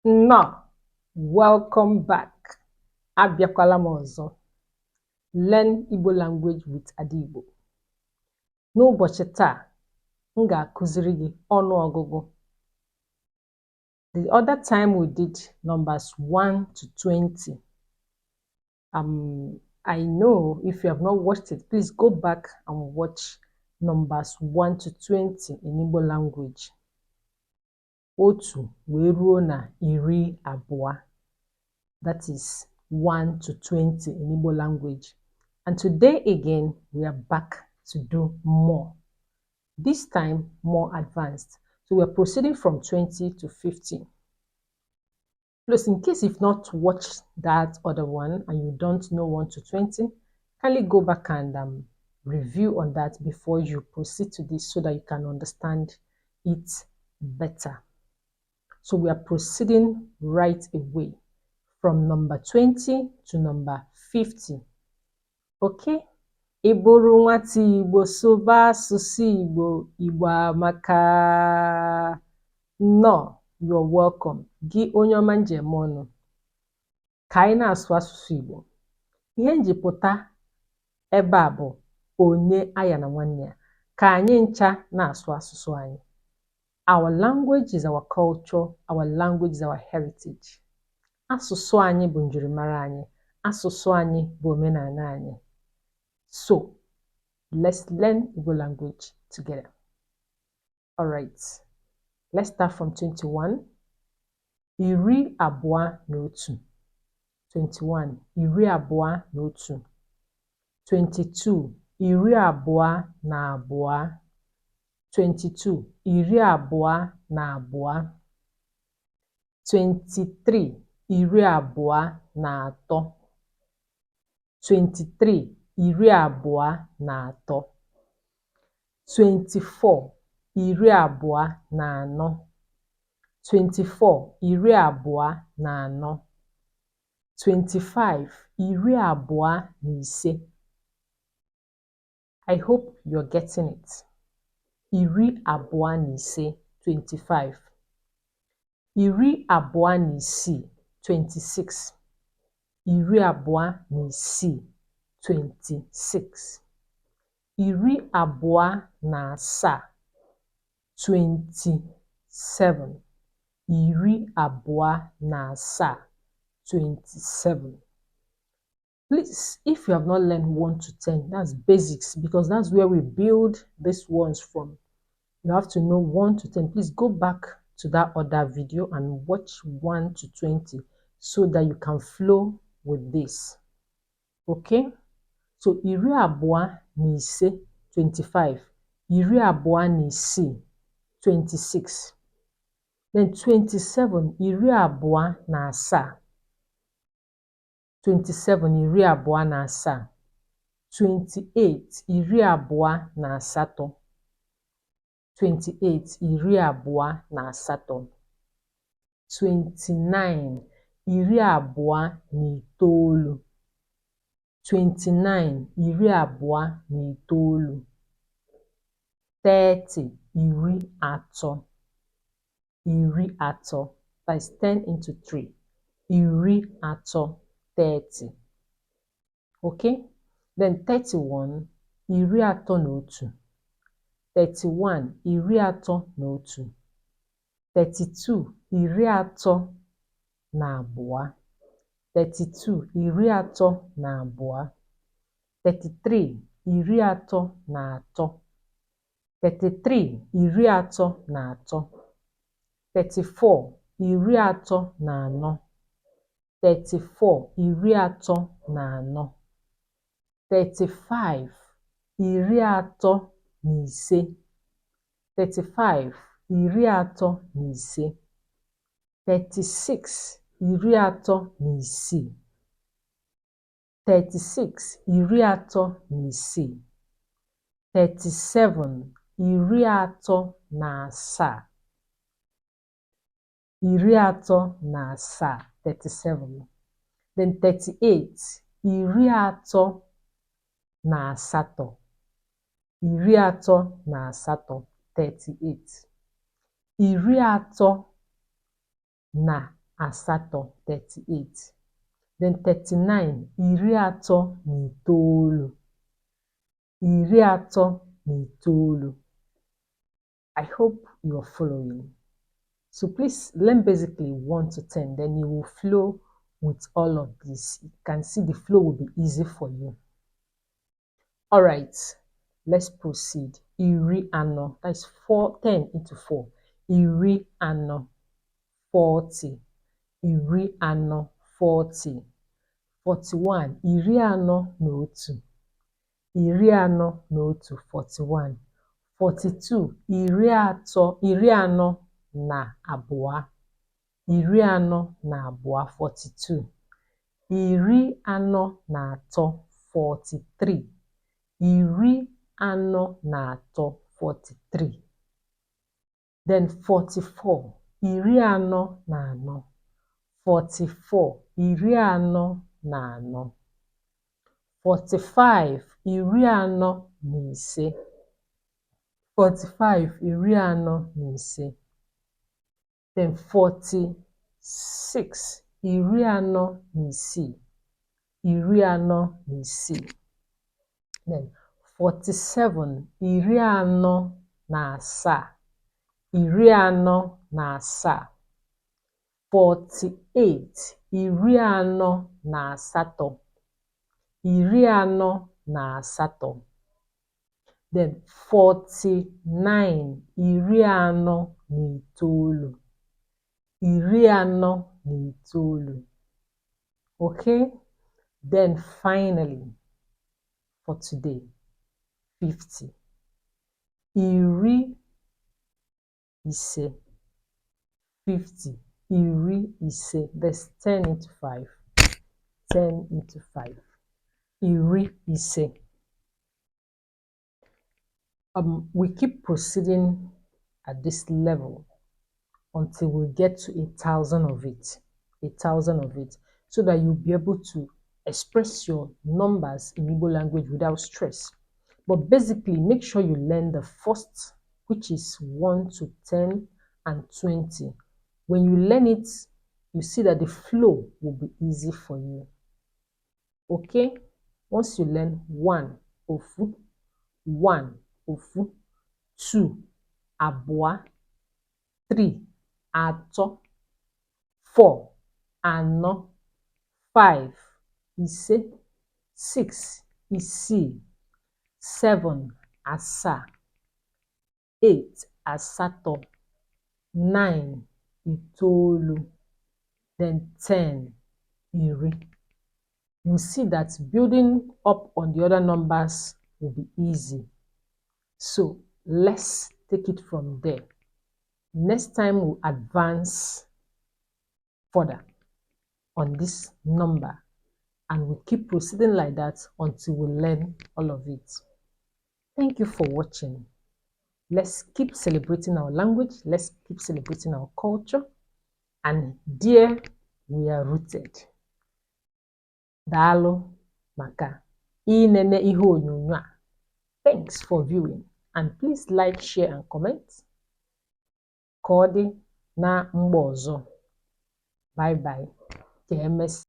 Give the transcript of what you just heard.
No, welcome back. Abịakwala m ọzọ. Learn Igbo language with Igbo. N'ụbọchị taa, m ga-akụziri gị ọnụọgụgụ. The other time we did numbers 1 to 20. I know if you have not watched it, please go back and watch numbers 1 to 20 in Igbo language. Otu wee ruo na iri abụọ. That is 1 to 20 in Igbo language. And today again, we are back to do more. This time, more advanced. So we're proceeding from 20 to 50. Plus, in case you've not watched that other one and you don't know 1 to 20, kindly go back and review on that before you proceed to this so that you can understand it better. So we are proceeding right away from number 20 to number 50. Okay? Ịbụrụ nwata Igbo sụba asụsụ Igbo, Igbo amaka. No, you're welcome. Gị onye ọma njem ọnụ. Ka anyị na-asụ asụsụ Igbo. Ihe njipụta ebe a bụ onye aya na nwanne ya. Ka anyị ncha na-asụ asụsụ anyị. Our language is our culture. Our language is our heritage. Asụsụ anyị bụ njirimara anyị. Asụsụ anyị bụ omenala anyị. So, let's learn Igbo language together. All right. Let's start from 21. Iri abụọ na otu. 21. Iri abụọ na otu. 22. Iri abụọ na abụọ. 22. Iri abụọ na abụọ. 23. Iri abụọ na atọ. 23. Iri abụọ na atọ. 24. Iri abụọ na anọ. 24. Iri abụọ na anọ. 25. Iri abụọ na ise. I hope you're getting it. Iri abụọ na ise, 25. Iri abụọ na isii, 26. Iri abụọ na isii, 26. Iri abụọ na asaa, 27. Iri abụọ na asaa, 27. Please, if you have not learned 1 to 10, that's basics because that's where we build these ones from. You have to know 1 to 10. Please go back to that other video and watch 1 to 20 so that you can flow with this. Okay? So, iri abụọ na ise, 25. Iri abụọ na isii, 26. Then 27, iri abụọ na asaa. 27, iri abụọ na asaa. 28, iri abụọ na asatọ. 28, iri abụọ na asatọ. 29, iri abụọ na itoolu. 29, iri abụọ na itoolu. 30, iri atọ. Iri atọ. That's 10 into 3. Iri atọ, 30. Okay? Then 31, iri atọ na otu. 31, iri atọ na otu. 32, iri atọ na abụọ. 32, iri atọ na abụọ. 33, iri atọ na atọ. 33, iri atọ na atọ. 34, iri atọ na anọ. 34, iri atọ na anọ. 35, iri atọ na ise. 35, iri atọ na ise. 36, iri atọ na isii. 36, iri atọ na isii. 37, iri atọ na asaa. Iri atọ na asaa, 37. Then 38, iri atọ na asatọ. Iri atọ na asatọ, 38. Iri atọ na asato, 38. Then 39, iri atọ na itoolu. Iri atọ na itoolu. I hope you are following. So please learn basically 1 to 10, then you will flow with all of this. You can see the flow will be easy for you. All right, let's proceed. Iri ano, that's 10 into 4. Iri ano, 40. Iri ano, 40. 41. Iri ano na otu. Iri ano na otu, 41. 42. Iri ano na abụọ. Iri ano na abụọ, 42. Iri ano na atọ, 43. Iri ano na atọ, 43. Then 44. Iri ano na anọ. 44. Iri ano na anọ. 45. Iri ano na ise. 45. Iri ano na ise. Then 46. Iri ano na isii. Iri ano na isii. Then 47. Iri ano na asaa. Iri ano na asaa. 48. Iri ano na asato. Iri ano na asato. Then 49. Iri ano na itoolu. Iri ano na itoolu. Okay? Then finally, for today, 50. Iri ise. 50. Iri ise. That's 10 into 5. 10 into 5. Iri ise. We keep proceeding at this level until we get to 1,000 of it. 1,000 of it. So that you'll be able to express your numbers in Igbo language without stress. But basically, make sure you learn the first, which is 1 to 10 and 20. When you learn it, you see that the flow will be easy for you. Okay? Once you learn 1, ofu, 1, ofu, 2, abụọ, 3, atọ, 4, anọ, 5, ise, 6, isii, 7, asaa, 8, asato, 9, itoolu, then 10, iri. You see that building up on the other numbers will be easy. So let's take it from there. Next time we'll advance further on this number, and we'll keep proceeding like that until we learn all of it. Thank you for watching. Let's keep celebrating our language. Let's keep celebrating our culture. And there we are rooted. Daalụ maka inene ihe onyonyo a. Thanks for viewing. And please like, share, and comment. Ka ọ dị na mgbe ọzọ. Bye bye. Ka emesịa.